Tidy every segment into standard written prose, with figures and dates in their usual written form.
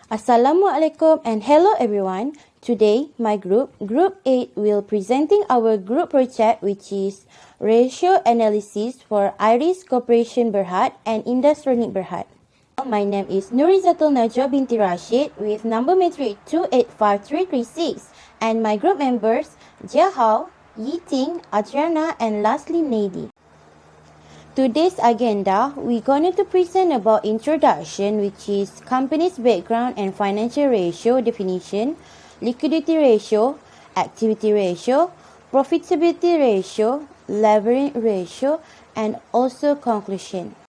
Assalamualaikum and hello everyone. Today, my group, Group 8, will presenting our group project which is Ratio Analysis for Iris Corporation Berhad and Industronic Berhad. My name is Nurizatul Najwa binti Rashid with number matric 285336 and my group members Jia Hao, Yi Ting, Adriana and lastly Nady. Today's agenda, we're going to present about introduction, which is company's background and financial ratio definition, liquidity ratio, activity ratio, profitability ratio, leverage ratio, and also conclusion.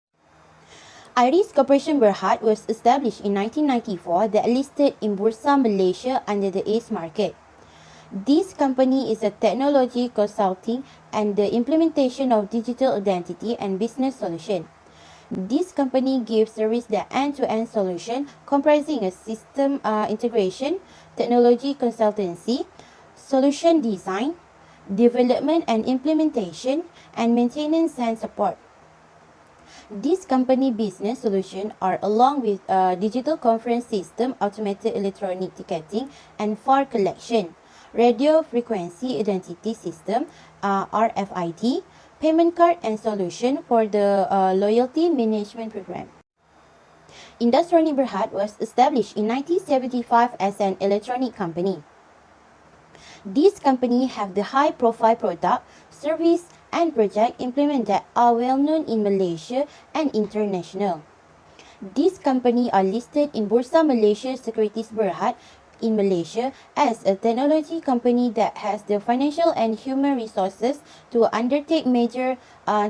Iris Corporation Berhad was established in 1994 that listed in Bursa Malaysia under the ACE market. This company is a technology consulting and the implementation of digital identity and business solution. This company gives service the end-to-end solution comprising a system integration, technology consultancy, solution design, development and implementation, and maintenance and support. This company business solution are along with a digital conference system, automated electronic ticketing, and fare collection, radio frequency identity system, RFID, payment card and solution for the loyalty management program. Industronic Berhad was established in 1975 as an electronic company. This company have the high profile product, service and project implement that are well known in Malaysia and international. This company are listed in Bursa Malaysia Securities Berhad in Malaysia as a technology company that has the financial and human resources to undertake major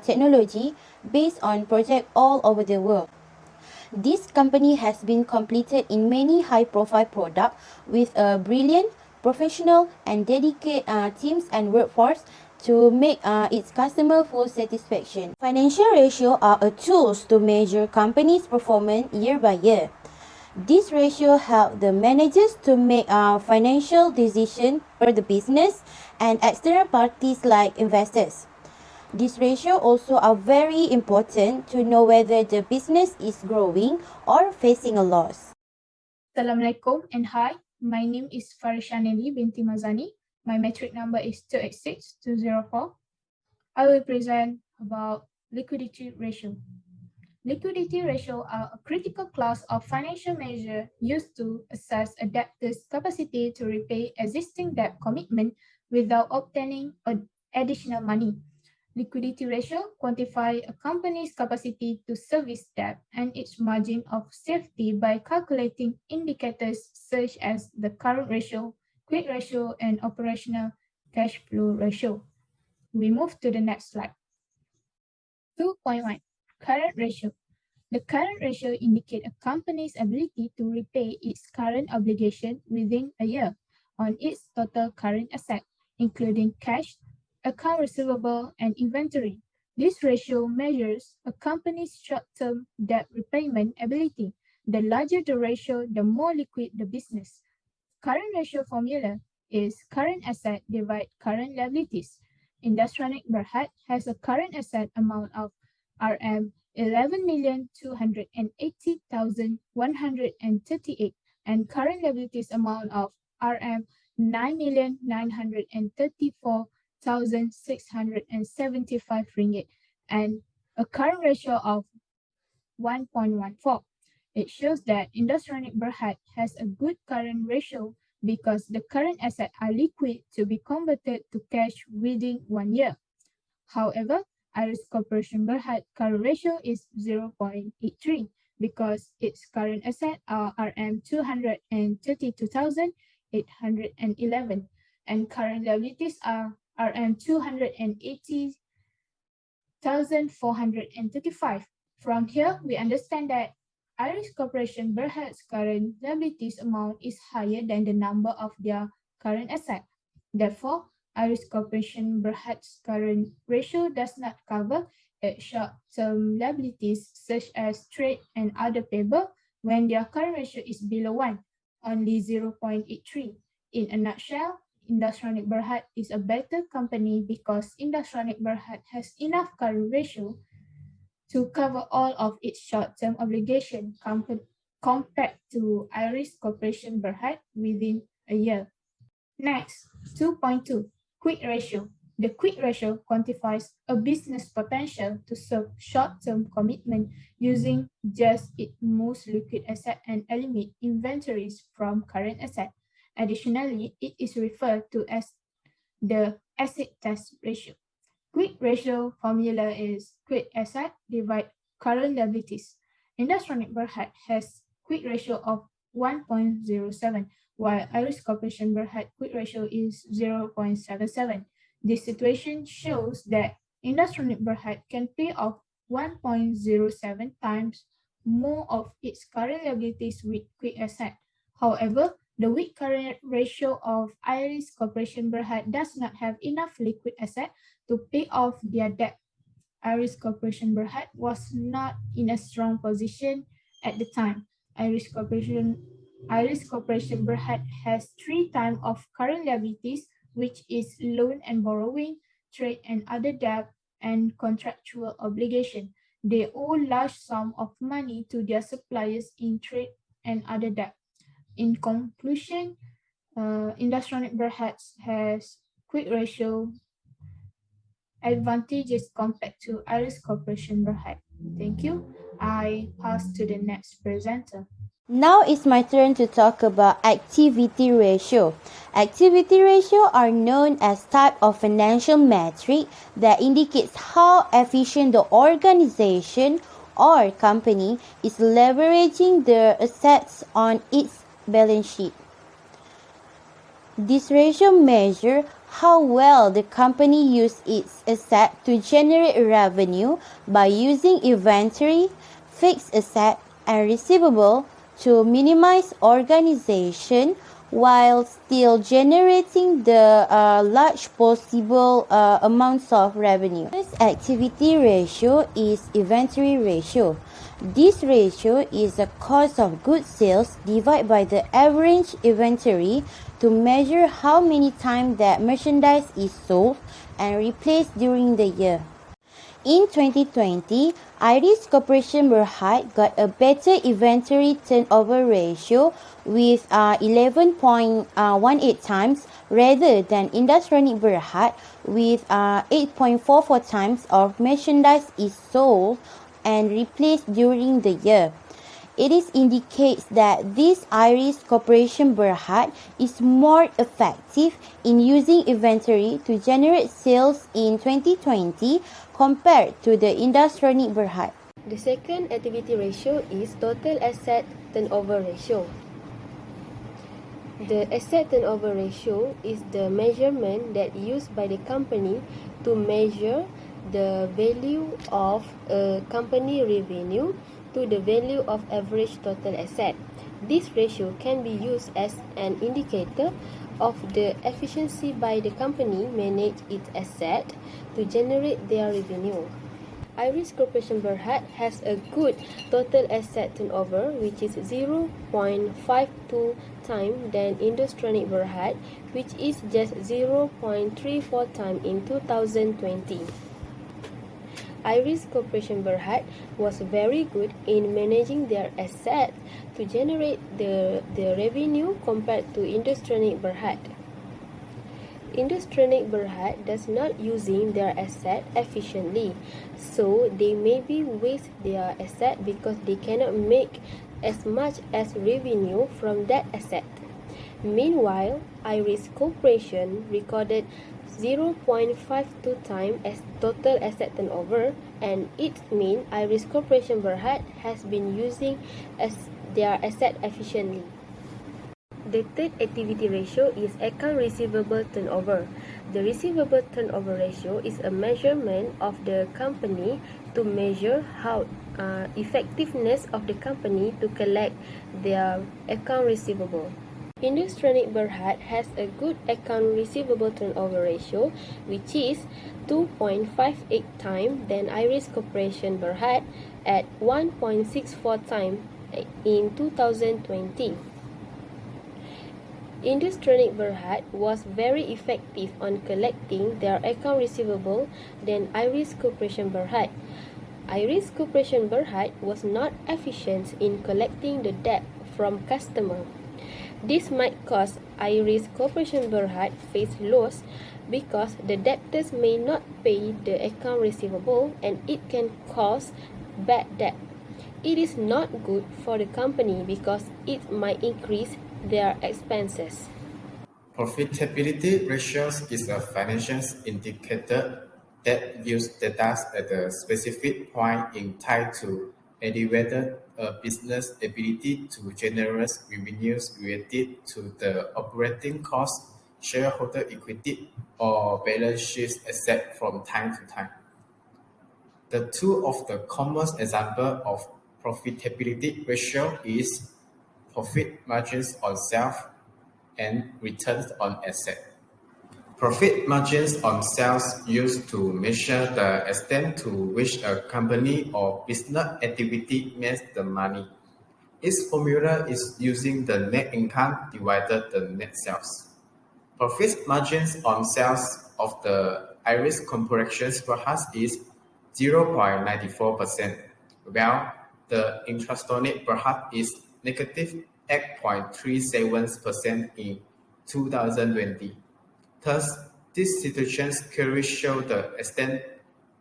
technology based on projects all over the world. This company has been completed in many high-profile products with a brilliant, professional, and dedicated teams and workforce to make its customer full satisfaction. Financial ratio are a tools to measure company's performance year by year. This ratio help the managers to make financial decisions for the business and external parties like investors. This ratio also are very important to know whether the business is growing or facing a loss. Assalamualaikum and hi, my name is Farishaneli binti Mazani. My metric number is 286204. I will present about liquidity ratio. Liquidity ratio are a critical class of financial measure used to assess a debtor's capacity to repay existing debt commitment without obtaining additional money. Liquidity ratio quantify a company's capacity to service debt and its margin of safety by calculating indicators such as the current ratio, quick ratio, and operational cash flow ratio. We move to the next slide. 2.1. Current ratio. The current ratio indicates a company's ability to repay its current obligation within a year on its total current asset, including cash, account receivable, and inventory. This ratio measures a company's short-term debt repayment ability. The larger the ratio, the more liquid the business. Current ratio formula is current asset divided current liabilities. Industronic Berhad has a current asset amount of RM 11,280,138 and current liabilities amount of RM 9,934,675 ringgit and a current ratio of 1.14. It shows that Industronic Berhad has a good current ratio because the current assets are liquid to be converted to cash within 1 year. However, Iris Corporation Berhad current ratio is 0.83 because its current assets are RM 232,811 and current liabilities are RM 280,435. From here, we understand that Iris Corporation Berhad's current liabilities amount is higher than the number of their current assets. Therefore, Iris Corporation Berhad's current ratio does not cover its short-term liabilities such as trade and other payable when their current ratio is below 1, only 0.83. In a nutshell, Industronic Berhad is a better company because Industronic Berhad has enough current ratio to cover all of its short-term obligation. compared to Iris Corporation Berhad within a year. Next, 2.2, quick ratio. The quick ratio quantifies a business potential to serve short-term commitment using just its most liquid asset and eliminate inventories from current asset. Additionally, it is referred to as the asset test ratio. Quick ratio formula is quick asset divide current liabilities. Industronic Berhad has quick ratio of 1.07, while Iris Corporation Berhad quick ratio is 0.77. This situation shows that Industronic Berhad can pay off 1.07 times more of its current liabilities with quick asset. However, the weak current ratio of Iris Corporation Berhad does not have enough liquid asset to pay off their debt. Iris Corporation Berhad was not in a strong position at the time. Iris Corporation Berhad has 3 times of current liabilities, which is loan and borrowing, trade and other debt, and contractual obligation. They owe large sum of money to their suppliers in trade and other debt. In conclusion, Industronic Berhad has quick ratio advantages compared to Iris Corporation Berhad. Thank you. I pass to the next presenter. Now it's my turn to talk about activity ratio. Activity ratio are known as type of financial metric that indicates how efficient the organization or company is leveraging the assets on its balance sheet. This ratio measures how well the company uses its asset to generate revenue by using inventory, fixed asset, and receivable to minimize organization while still generating the large possible amounts of revenue. This activity ratio is inventory ratio. This ratio is the cost of goods sales divided by the average inventory to measure how many times that merchandise is sold and replaced during the year. In 2020, Iris Corporation Berhad got a better inventory turnover ratio with 11.18 times rather than Industronic Berhad with 8.44 times of merchandise is sold and replaced during the year. It indicates that this Iris Corporation Berhad is more effective in using inventory to generate sales in 2020 compared to the Industronic Berhad. The second activity ratio is total asset turnover ratio. The asset turnover ratio is the measurement that used by the company to measure the value of a company revenue to the value of average total asset. This ratio can be used as an indicator of the efficiency by the company manage its asset to generate their revenue. Iris Corporation Berhad has a good total asset turnover, which is 0.52 times than Industronic Berhad, which is just 0.34 times in 2020. Iris Corporation Berhad was very good in managing their assets to generate the revenue compared to Industronic Berhad. Industronic Berhad does not using their asset efficiently, so they maybe waste their asset because they cannot make as much as revenue from that asset. Meanwhile, Iris Corporation recorded 0.52 times as total asset turnover, and it means Iris Corporation Berhad has been using their asset efficiently. The third activity ratio is account receivable turnover. The receivable turnover ratio is a measurement of the company to measure how effectiveness of the company to collect their account receivable. Industronic Berhad has a good account receivable turnover ratio, which is 2.58 times than Iris Corporation Berhad at 1.64 times in 2020. Industronic Berhad was very effective on collecting their account receivable than Iris Corporation Berhad. Iris Corporation Berhad was not efficient in collecting the debt from customers. This might cause Iris Corporation Berhad face loss because the debtors may not pay the account receivable and it can cause bad debt. It is not good for the company because it might increase their expenses. Profitability ratios is a financial indicator that uses data at a specific point in time to evaluate a business ability to generate revenues related to the operating cost, shareholder equity, or balance sheet asset from time to time. The two of the common example of profitability ratio is profit margins on sales and returns on asset. Profit margins on sales used to measure the extent to which a company or business activity makes the money. Its formula is using the net income divided the net sales. Profit margins on sales of the Irish corporations perhaps is 0.94%, while the intrastonic perhaps is negative 8.37% in 2020. Thus, these situations clearly show the extent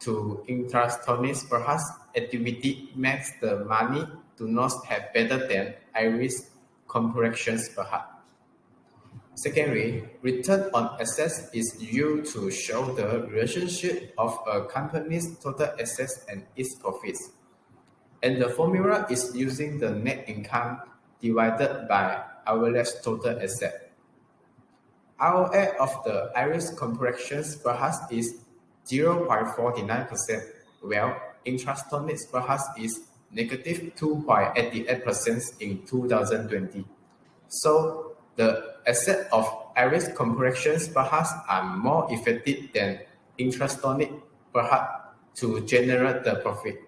to intrastonic perhaps activity makes the money do not have better than Irish corporations perhaps. Secondly, return on assets is used to show the relationship of a company's total assets and its profits. And the formula is using the net income divided by average total asset. ROA of the Irish corporations perhaps is 0.49%, while intrastonic perhaps is negative 2.88% in 2020. So the asset of Irish corporations perhaps are more effective than intrastonic perhaps to generate the profit.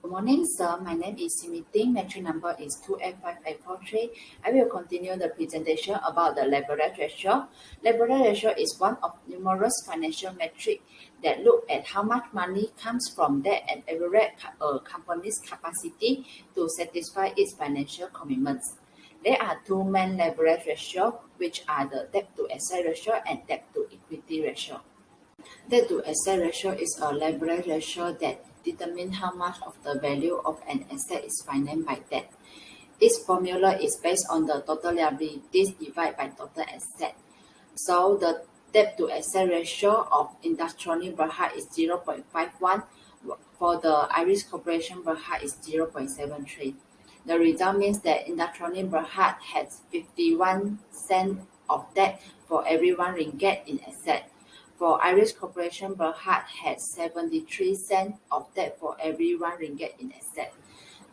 Good morning, sir. My name is Simiting. Metric number is 285843. I will continue the presentation about the leverage ratio. Leverage ratio is one of numerous financial metrics that look at how much money comes from debt and evaluate a company's capacity to satisfy its financial commitments. There are two main leverage ratios, which are the debt to asset ratio and debt to equity ratio. Debt to asset ratio is a leverage ratio that determines how much of the value of an asset is financed by debt. Its formula is based on the total liabilities divided by total asset. So the debt to asset ratio of Industrial Berhad is 0.51. For the Irish Corporation Berhad is 0.73. The result means that Industrial Berhad has 51 cents of debt for every 1 ringgit in asset. For Irish Corporation Berhad has 73 cents of debt for every 1 ringgit in asset.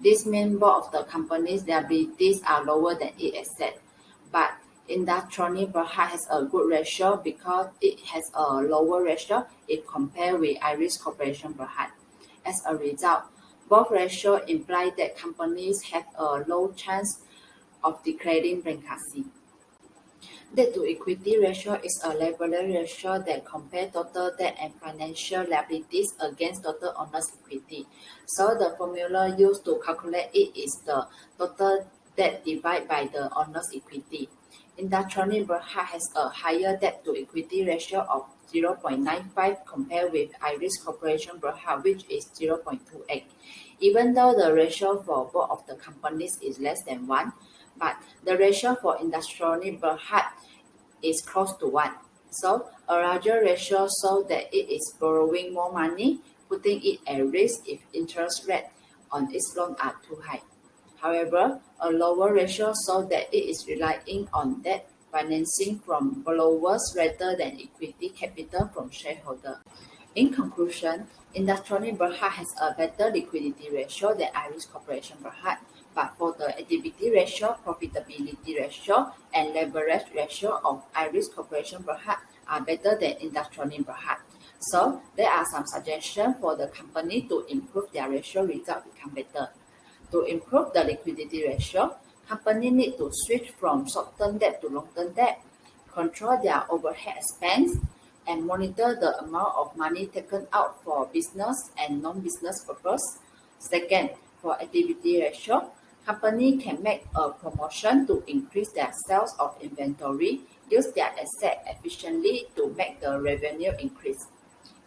This means both of the company's liabilities are lower than its asset. But Industrial Berhad has a good ratio because it has a lower ratio if compared with Irish Corporation Berhad. As a result, both ratios imply that companies have a low chance of declaring bankruptcy. Debt to equity ratio is a leverage ratio that compares total debt and financial liabilities against total owner's equity. So the formula used to calculate it is the total debt divided by the owner's equity. Industrial Berhad has a higher debt to equity ratio of 0.95 compared with Irish Corporation Berhad, which is 0.28. Even though the ratio for both of the companies is less than 1, but the ratio for Industrial Berhad is close to 1. So a larger ratio shows that it is borrowing more money, putting it at risk if interest rates on its loan are too high. However, a lower ratio shows that it is relying on debt financing from borrowers rather than equity capital from shareholders. In conclusion, Industrial Berhad has a better liquidity ratio than Irish Corporation Berhad, but for the activity ratio, profitability ratio, and leverage ratio of Irish Corporation Berhad are better than Industrial Berhad. So there are some suggestions for the company to improve their ratio result become better. To improve the liquidity ratio, companies need to switch from short-term debt to long-term debt, control their overhead expense, and monitor the amount of money taken out for business and non-business purpose. Second, for activity ratio, company can make a promotion to increase their sales of inventory, use their asset efficiently to make the revenue increase.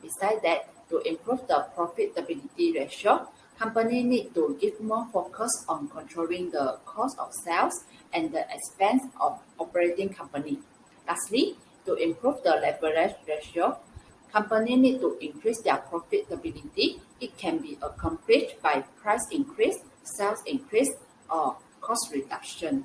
Besides that, to improve the profitability ratio, company need to give more focus on controlling the cost of sales and the expense of operating company. Lastly, to improve the leverage ratio, company need to increase their profitability. It can be accomplished by price increase, sales increase, or cost reduction.